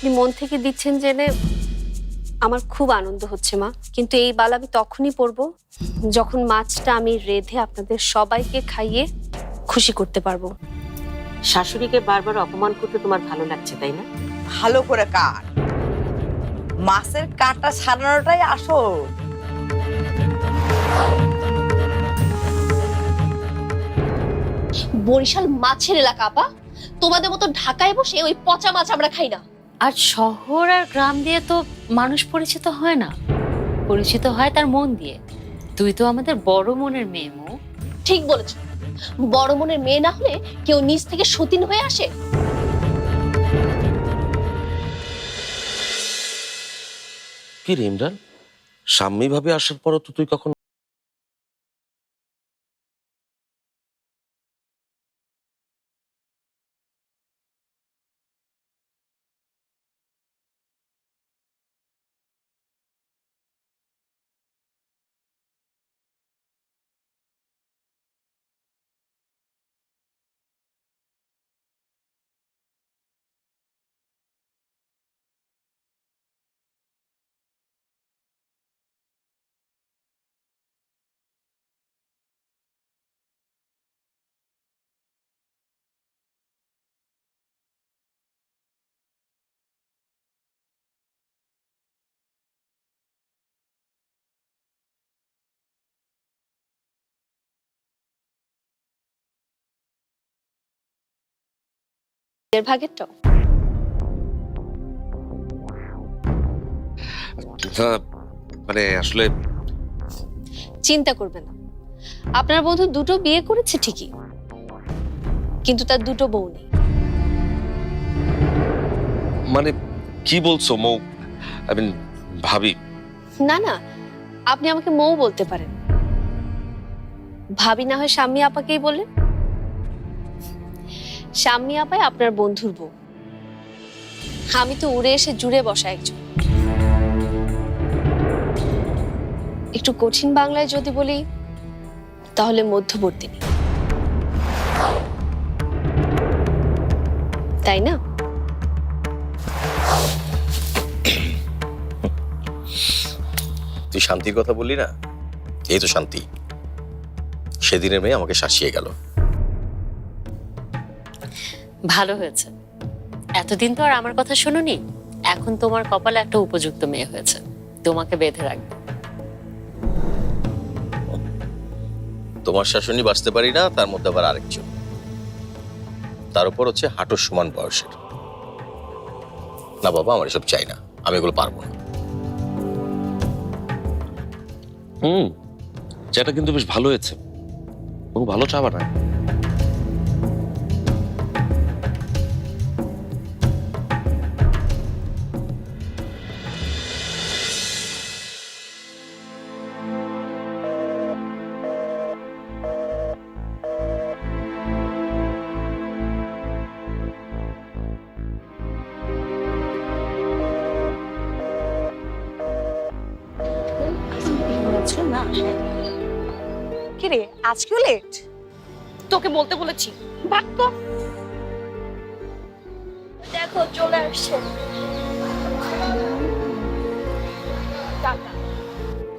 আপনি মন থেকে দিচ্ছেন জেনে আমার খুব আনন্দ হচ্ছে মা, কিন্তু এই বাল আমি তখনই পরবো যখন মাছটা আমি রেঁধে আপনাদের সবাইকে খাইয়ে খুশি করতে পারবো। শাশুড়িকে বারবার অপমান করতে তোমার ভালো লাগছে তাই না? ভালো করে কাট, মাছের কাঁটা ছাড়ানোটাই আসল। বরিশাল মাছের এলাকা আপা, তোমাদের মতো ঢাকায় বসে ওই পচা মাছ আমরা খাই না। আর শহর আর গ্রাম দিয়ে তো মানুষ পরিচিত হয় না, পরিচিত হয় তার মন দিয়ে। তুই তো আমাদের বড় মনের মেয়ে মো। ঠিক বলেছ, বড় মনের মেয়ে না হলে কেউ নিজ থেকে সতীন হয়ে আসে? কি রে ইমরান, সাম্যী ভাবে আসার পরও তো তুই কখন এর ভাগেরটাও মানে আসলে চিন্তা করবে না, আপনার বন্ধু দুটো বিয়ে করেছে ঠিকই, কিন্তু তার দুটো বউ নেই। মানে কি বলছো মৌ? আই মিন ভাবি। না না, আপনি আমাকে মৌ বলতে পারেন, ভাবি না হয় শাম্মী আপাকেই বলেন। শাম্মী আপাই আপনার বন্ধুর বউ, আমি তো উড়ে এসে জুড়ে বসা একজন। একটু কঠিন বাংলায় যদি বলি তাহলে মধ্যবর্তী, তাই না? তুই শান্তির কথা বললি না, এই তো শান্তি। সেদিনের মেয়ে আমাকে শাসিয়ে গেল। ভালো হয়েছে, এতদিন তো আর আমার কথা শুনুনি। এখন তোমার কপালে একটা উপযুক্ত মেয়ে হয়েছে, তোমাকে বেঁধে রাখবে। তোমার শাশুড়ি বাঁচতে পারি না, তার মধ্যে আবার আরেকজন, তার উপর হচ্ছে হাঁটুর সমান বয়সের। না বাবা, আমার এসব চাই না, আমি এগুলো পারবো না। চাটা কিন্তু বেশ ভালো হয়েছে, খুব ভালো চা বানায়। কিরে আজকেও লেট? তোকে বলতে বলেছি, ভাগ তো। দেখো চলে আসছে।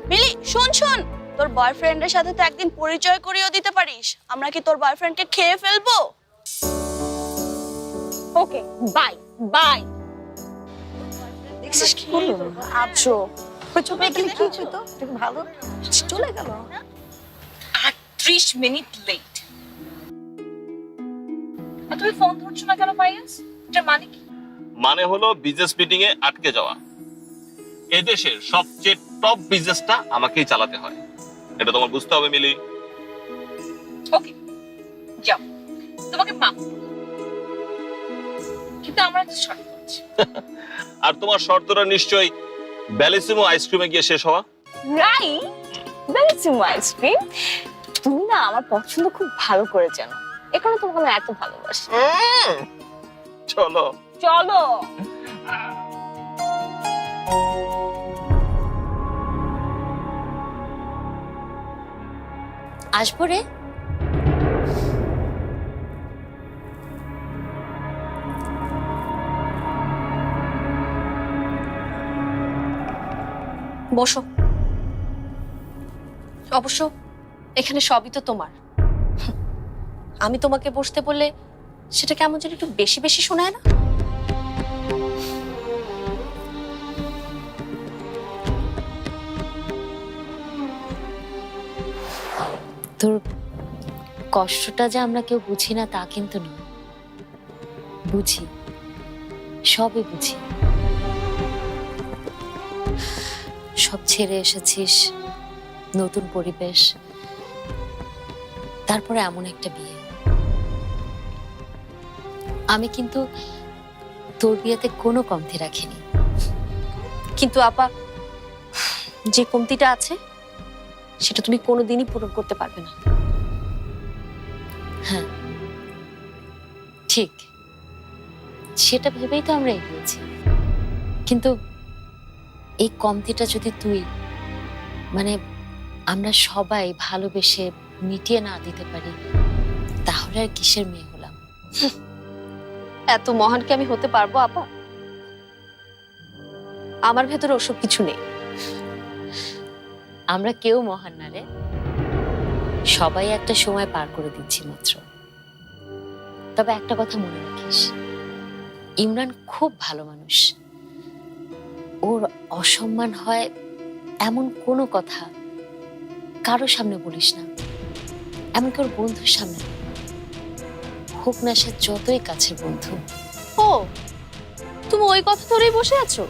মিলি শোন শোন, তোর বয়ফ্রেন্ডের সাথে তো একদিন পরিচয় করিয়ে দিতে পারিস। আমরা কি তোর বয়ফ্রেন্ডকে খেয়ে ফেলবো? Okay bye bye. দেখছিস কি করলো? আচ্ছা চুপে গেলে কি হতো? ভালো চলে গেল। 30 মিনিট লেট। আর তুমি ফোন ধরছো না কেন পাইয়াস? এটার মানে কি? মানে হলো বিজনেস মিটিং এ আটকে যাওয়া। এদেশের সবচেয়ে টপ বিজনেসটা আমাকেই চালাতে হয়, এটা তোমার বুঝতে হবে মিলি। ওকে যাও, তোমাকে মাফ করব, কিন্তু আমার একটা শর্ত আছে। আর তোমার শর্তটা নিশ্চয়ই ব্যালিসিমো আইসক্রিমে গিয়ে শেষ হওয়া। Right, bellissimo ice cream. তুমি না আমার পছন্দ খুব ভালো করে জানো, এ কারণে তোমাকে আমি এত ভালোবাসি। চলো চলো। আসবো রে। বসো। অবশ্য এখানে সবই তো তোমার। আমি তোমাকে বসতে বললে সেটা কেমন যেন একটু বেশি বেশি শোনায় না? তোর কষ্টটা যে আমরা কেউ বুঝি না তা কিন্তু না, বুঝি, সবই বুঝি। সব ছেড়ে এসেছিস, নতুন পরিবেশ, তারপরে এমন একটা বিয়ে। আমি কিন্তু তোর বিয়েতে কোনো কমতি রাখিনি। কিন্তু আপা, যে কমতিটা আছে সেটা তুমি কোনোদিনই পূরণ করতে পারবে না। হ্যাঁ ঠিক, সেটা ভেবেই তো আমরা এগিয়েছি। কিন্তু এই কমতিটা যদি তুই, মানে আমরা সবাই ভালোবেসে মিটিয়ে না দিতে পারি, তাহলে আর কিসের মেয়ে হলাম? এত মহান কি আমি হতে পারবো আপা? আমার ভেতরে ওসব কিছু নেই। আমরা কেউ মহান না রে, সবাই একটা সময় পার করে দিচ্ছি মাত্র। তবে একটা কথা মনে রাখিস, ইমরান খুব ভালো মানুষ। ওর অসম্মান হয় এমন কোনো কথা কারো সামনে বলিস না, এমনকি ওর বন্ধুর সামনে, হোক না সে যতই কাছের বন্ধু। ও, তুমি ওই কথা ধরেই বসে আছো?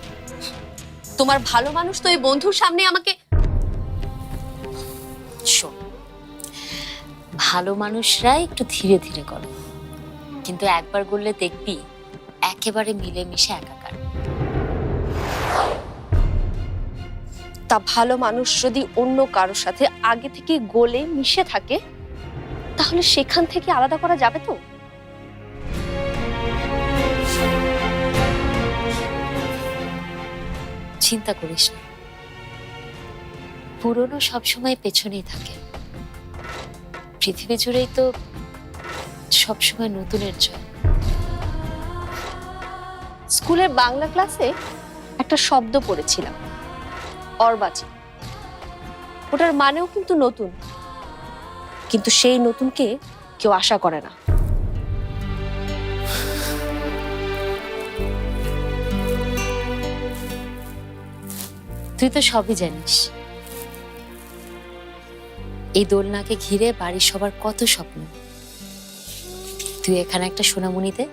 তোমার ভালো মানুষ তো এই বন্ধুর সামনে আমাকে... শোন, ভালো মানুষরাই একটু ধীরে ধীরে করে, কিন্তু একবার গড়লে দেখবি একেবারে মিলেমিশে একাকার। তা ভালো মানুষ যদি অন্য কারোর সাথে আগে থেকে গলে মিশে থাকে, তাহলে সেখান থেকে আলাদা করা যাবে তো? চিন্তা করিস না, পুরনো সবসময় পেছনেই থাকে। পৃথিবী জুড়েই তো সবসময় নতুনের জয়। স্কুলের বাংলা ক্লাসে একটা শব্দ পড়েছিলাম, অর্বাচীন। ওটার মানেও কিন্তু নতুন, কিন্তু সেই নতুনকে কেউ আশা করে না। তুই তো সবই জানিস, এই দোলনাকে ঘিরে বাড়ির সবার কত স্বপ্ন। তুই এখানে একটা সোনামণিতে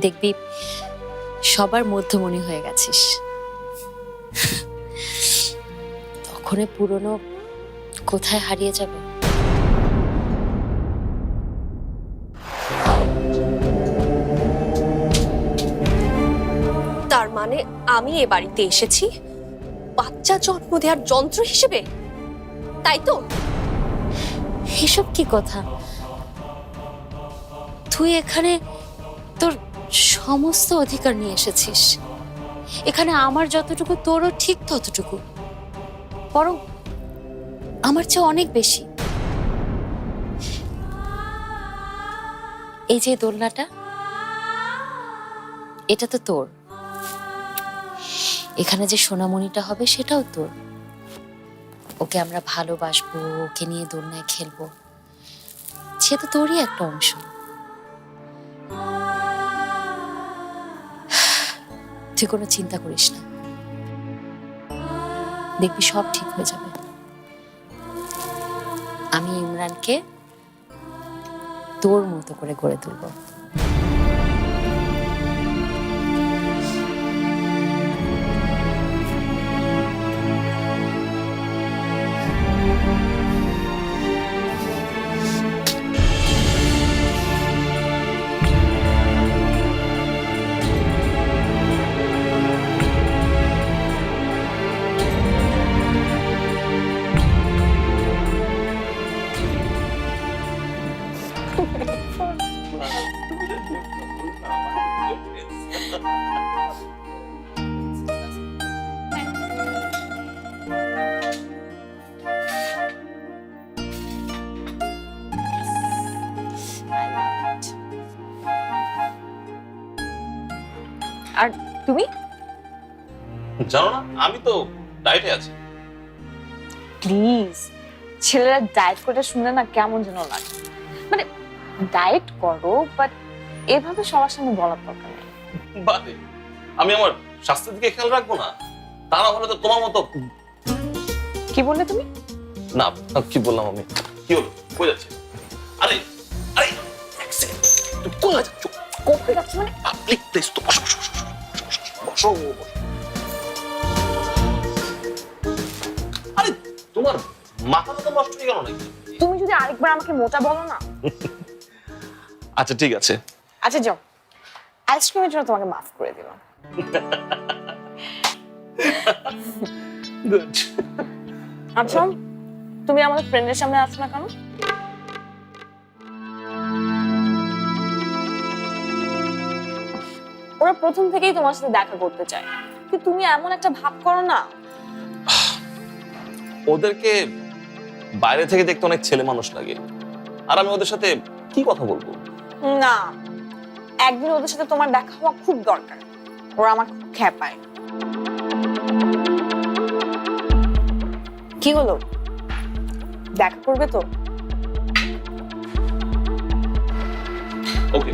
দেখবি সবার মধ্যমণি হয়ে গেছিস। তখন পুরনো কোথায় হারিয়ে যাবে? তার মানে আমি এ বাড়িতে এসেছি বাচ্চা জন্ম দেওয়ার যন্ত্র হিসেবে, তাই তো? এসব কি কথা? তুই এখানে তোর সমস্ত অধিকার নিয়ে এসেছিস। এখানে আমার যতটুকু, তোরও ঠিক ততটুকু, বরং আমার চেয়ে অনেক বেশি। এই যে দোলনাটা, এটা তো তোর। এখানে যে সোনামণিটা হবে সেটাও তোর। ওকে আমরা ভালোবাসবো, ওকে নিয়ে দোলনায় খেলবো, সে তো তোরই একটা অংশ। তুই কোনো চিন্তা করিস না, দেখবি সব ঠিক হয়ে যাবে। আমি ইমরানকে তোর মতো করে গড়ে তুলবো। আর তুমি? জানো না, আমি তো ডায়েটে আছে। প্লিজ, ছেলেরা ডায়েট করে শুনে না কেমন যেন লাগে। মানে ডায়েট করো, বাট এভাবে সবার সামনে বলার দরকার নেই। বাদে আমি আমার স্বাস্থ্যের দিকে খেয়াল রাখবো না? তা না হলে তো তোমার মতো। কি বললে তুমি? না, কি বললাম আমি? কি হলো? কই যাচ্ছে? আরে আরে এক সেকেন্ড, তুই কোথায় যাচ্ছ? কোথায় যাচ্ছ মানে? পাবলিক প্লেস তো। বসো বসো বসো বসো বসো। আরে তোমার মাথাটা তো নষ্ট হয়ে গেল নাকি? তুমি যদি আরেকবার আমাকে মোটা বলো না। আচ্ছা ঠিক আছে। আচ্ছা যাও, আইসক্রিমের জন্য তোমাকে মাফ করে দিলাম। গুড। আচ্ছা, তুমি আমাদের ফ্রেন্ডের সামনে আসো না কেন? ওরা প্রথম থেকেই তোমার সাথে দেখা করতে চায়, কিন্তু তুমি এমন একটা ভাব করো না। ওদেরকে বাইরে থেকে দেখতে অনেক ছেলে মানুষ লাগে, আর আমি ওদের সাথে কি কথা বলবো? না, একদিন ওদের সাথে তোমার দেখা হওয়া খুব দরকার। ওরা আমার খুব খেপায়। কি হলো, দেখা করবে তো? ওকে।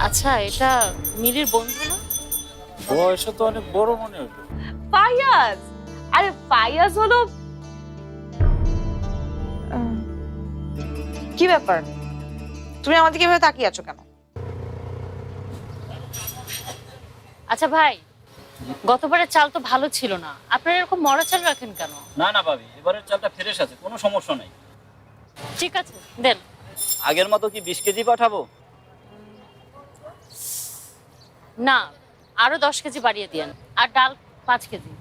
আচ্ছা, এটা মিলির বন্ধু না? বয়সে তো অনেক বড় মনে হলো। ফায়াজ, আরে ফায়াজ হলো। কি ব্যাপার, তুমি আমাদের কিভাবে তাকিয়ে আছো কেন? আচ্ছা ভাই, গতবারের চাল তো ভালো ছিল না, আপনারা এরকম মরা চাল রাখেন কেন? না না ভাবি, এবারের চালটা ফ্রেশ আছে, কোনো সমস্যা নেই। ঠিক আছে, দেন। আগের মতো কি 20 কেজি পাঠাবো? না, আরো 10 কেজি বাড়িয়ে দিয়েন, আর ডাল 5 কেজি।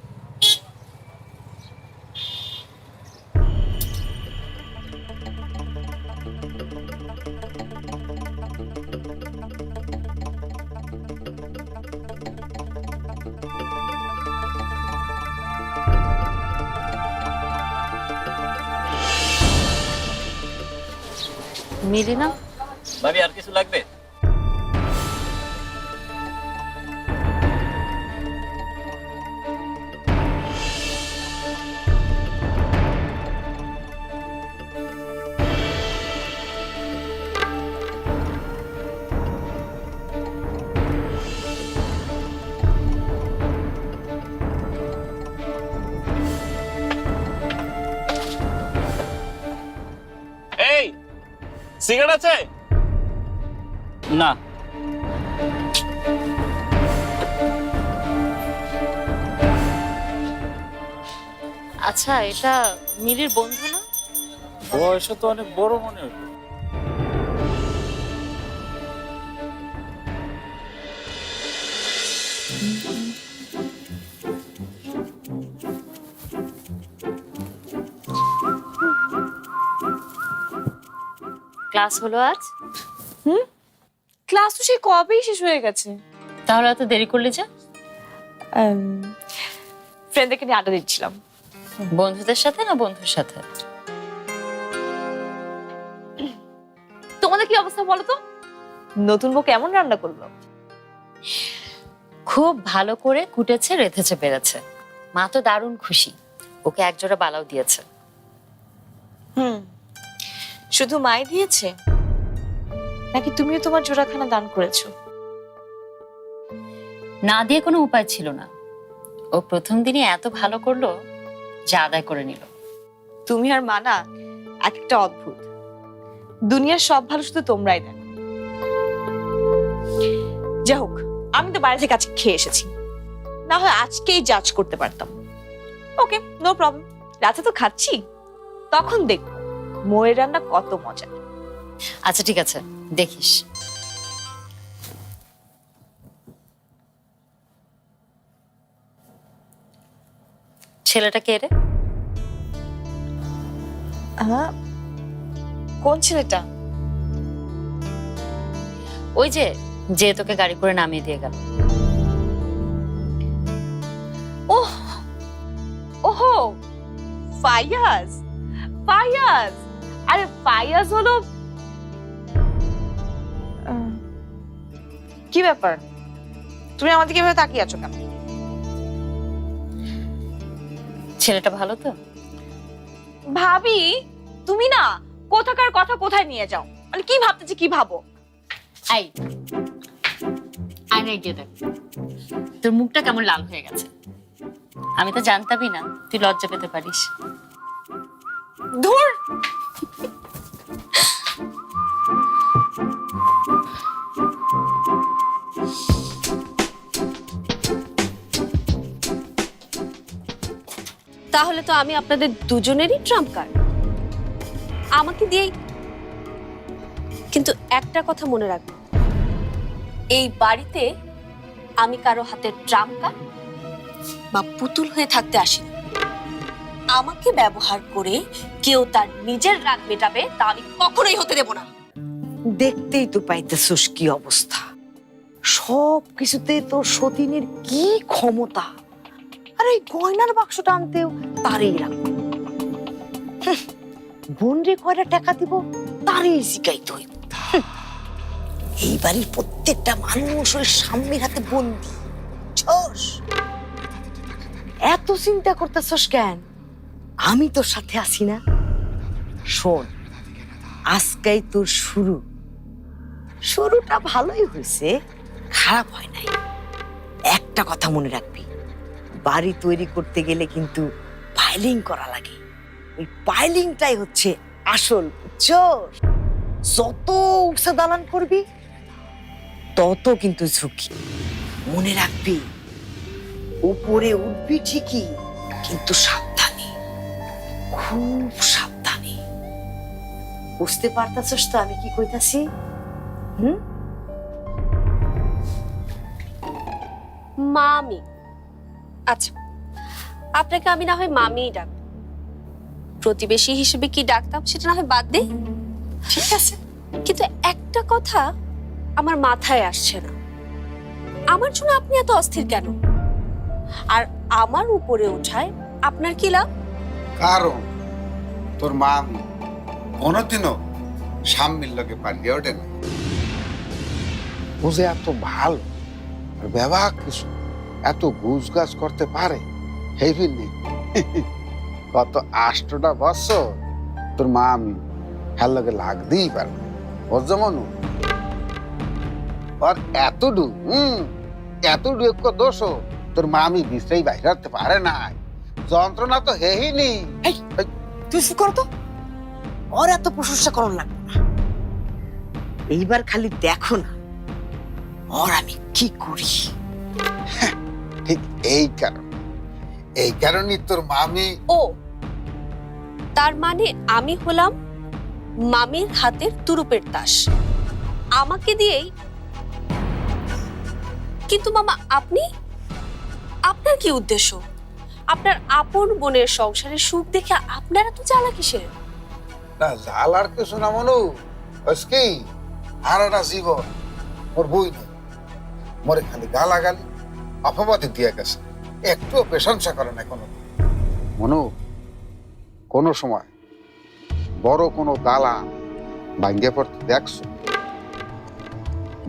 মিলি না? ভাবি আর কিছু লাগবে? এই সিগারেট আছে? না। আচ্ছা, এটা মিলির বন্ধু না? বয়সে তো অনেক বড় মনে হলো। ক্লাস হলো আজ? ক্লাস তো সেই কবেই শেষ হয়ে গেছে। তাহলে এত দেরি করলে যে? ফ্রেন্ডদেরকে নিয়ে আড্ডা দিচ্ছিলাম। বন্ধুদের সাথে না বন্ধুর সাথে? তোমাদের কি অবস্থা বলো তো? নতুন বউ কেমন রান্না করলো? খুব ভালো করে কুটেছে, রেঁধেছে, বেড়েছে। মা তো দারুণ খুশি, ওকে একজোড়া বালাও দিয়েছে। শুধু মাই দিয়েছে নাকি তুমিও তোমার জোড়াখানা দান করেছো? না দিয়ে কোনো উপায় ছিল না, ও প্রথম দিনই এত ভালো করলো যে আদায় করে নিল। তুমি আর মানা এক একটা অদ্ভুত। দুনিয়ার সব ভালো শুধু তোমরাই দেখো। যাই হোক, আমি তো বাইরে থেকে আজকে খেয়ে এসেছি, না হয় আজকেই জাজ করতে পারতাম। ওকে, নো প্রবলেম। রাতে তো খাচ্ছি, তখন দেখবো মোয়ের রান্না কত মজা। আচ্ছা ঠিক আছে, দেখিস। ছেলেটা কে রে? কোন ছেলেটা? ওই যে যে তোকে গাড়ি করে নামিয়ে দিয়ে গেল। ওহ ওহো, ফায়াজ। ফায়াজ, আরে ফায়াজ হলো কি ব্যাপার, তুমি আমার দিকে এভাবে তাকিয়ে আছো কেন? ছেলেটা ভালো তো? ভাবি, তুমি না কোথাকার কথা কোথায় নিয়ে যাও, মানে কি ভাবতেছি কি ভাবো? আই আয়নায় গিয়ে দেখ তোর মুখটা কেমন লাল হয়ে গেছে। আমি তো জানতামই না তুই লজ্জা পেতে পারিস। ধুর, তাহলে তো আমি আপনাদের দুজনেরই ট্রাম্প কার্ড, আমাকে দিয়েই। কিন্তু একটা কথা মনে রাখবেন, এই বাড়িতে আমি কারো হাতে ট্রাম্প কার্ড বা পুতুল হয়ে থাকতে আসিনি। আমাকে ব্যবহার করে কেউ তার নিজের রাগ মেটাবে তা আমি কখনোই হতে দেব না। দেখতেই তো পাইতেছস কি অবস্থা, সব কিছুতে তোর সতীনের কি ক্ষমতা। আর এই গয়নার বাক্সটা আনতেও তারই রাখবো। বোন রে কয়টা টাকা দিব তারই শিখাইতে হইব। এই বাড়ির প্রত্যেকটা মানুষ ওই স্বামীর হাতে বন্দি। ছস এত চিন্তা করতেছস কেন? আমি তোর সাথে আছি না। শোন, আজকেই তোর শুরুটা ভালোই হয়েছে, খারাপ হয় নাই। একটা কথা মনে রাখবি, বাড়ি তৈরি করতে গেলে কিন্তু পাইলিং করা লাগে। ওই পাইলিংটাই হচ্ছে আসল, বুঝছস? যত উঁচা দালান করবি তত কিন্তু ঝুঁকি। মনে রাখবি, উপরে উঠবি ঠিকই, কিন্তু সাবধানে, খুব সাবধানে। বুঝতে পারতাছস তো আমি কি কইতাছি? মামি, আচ্ছা আপনাকে আমি না হয় মামিই ডাকবো, প্রতিবেশী হিসেবে কি ডাকতাম সেটা না হয় বাদ দে, ঠিক আছে? কিন্তু একটা কথা আমার মাথায় আসছে না, আমার জন্য আপনি এত অস্থির কেন? আর আমার উপরে ওঠায় আপনার কি লাভ? কারণ তোর মা আমি কোনোদিনও স্বামীর লোকে পালিয়ে ওঠে না। বুঝে এত ভালো আর ব্যবহার কিছু এত গুছ গাছ করতে পারে, এই ফিরনি কত 8টা বছর তোর মা আমি হ্যার লোকে লাগতেই পারে। ওর যেমন আর এতটু এক দোষ তোর মা আমি বিশ্রাই বাইরে রাখতে পারে নাই। যন্ত্রণা তো হেই নেই। তুই কি করতো? ওর এত প্রশংসা করন লাগবে না। এইবার খালি দেখো না ওর আমি কি করি। ঠিক এই কারণে তোর মামি। ও তার মানে আমি হলাম মামির হাতের তুরুপের তাস, আমাকে দিয়েই। কিন্তু মামা, আপনার কি উদ্দেশ্য? আপনার আপন বোনের সংসারের সুখ দেখে আপনারা তো জ্বালা কিসের? না জাল আর কিছু না মনু, কি আর একটা জীবন মোর বই নেই, মরে খালি গালাগালি অপবাদে দিয়ে গেছে, একটুও প্রশংসা করে না কোনো। মনু, কোনো সময় বড় কোনো দালান ভাঙ্গে পড়তে দেখছো?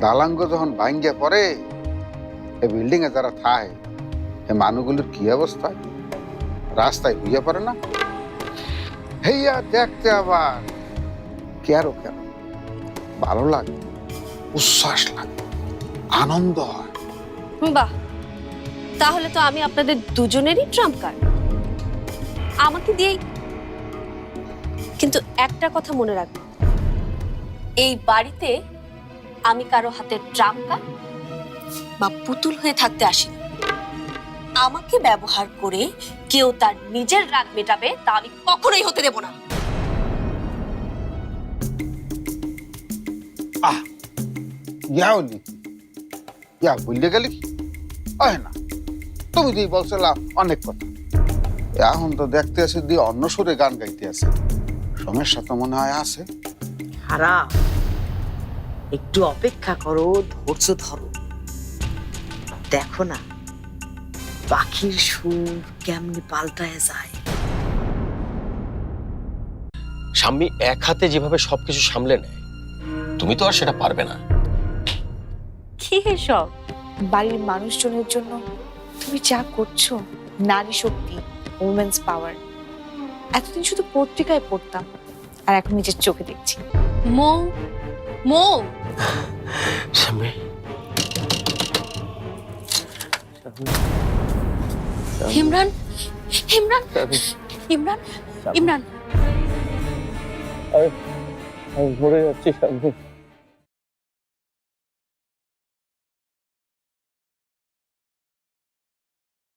দালাঙ্গ যখন ভাঙ্গে পড়ে, এই বিল্ডিং এ যারা থাকে এই মানুষগুলোর কি অবস্থা, রাস্তায় বুঝে পারে না। হেইয়া দেখতে আবার কেন ভালো লাগে, উচ্ছ্বাস লাগে, আনন্দ হয়। বাহ, তাহলে তো আমি আপনাদের দুজনেরই ট্রাম্প কার্ড, আমাকে দিয়েই। কিন্তু একটা কথা মনে রাখবেন, এই বাড়িতে আমি কারো হাতে ট্রাম্প কার্ড বা পুতুল হয়ে থাকতে আসিনি। আমাকে ব্যবহার করে কেউ তার নিজের রাগ মেটাবে তা আমি কখনোই হতে দেব না। বুঝলে গেলি না, তুমি দিয়ে বলছিলা অনেক কথা, এখন তো দেখতে আসি দিয়ে অন্য সুরে গান গাইতে আছে। সমস্যা তো মনে হয় আছে। হারা, একটু অপেক্ষা করো, ধৈর্য ধরো, দেখো না পাখির সুর কেমনি পাল্টায় যায়। স্বামী এক হাতে যেভাবে সবকিছু সামলে নেয়, তুমি তো আর সেটা পারবে না। কি এসব? বাড়ির মানুষজনের জন্য তুমি যা করছো, নারী শক্তি, উমেন্স পাওয়ার, এতদিন শুধু পত্রিকায় পড়তাম আর এখন নিজের চোখে দেখছি। মৌ মৌ স্বামী ইমরান ইমরান ইমরান ইমরান আমি মরে যাচ্ছি স্বামী।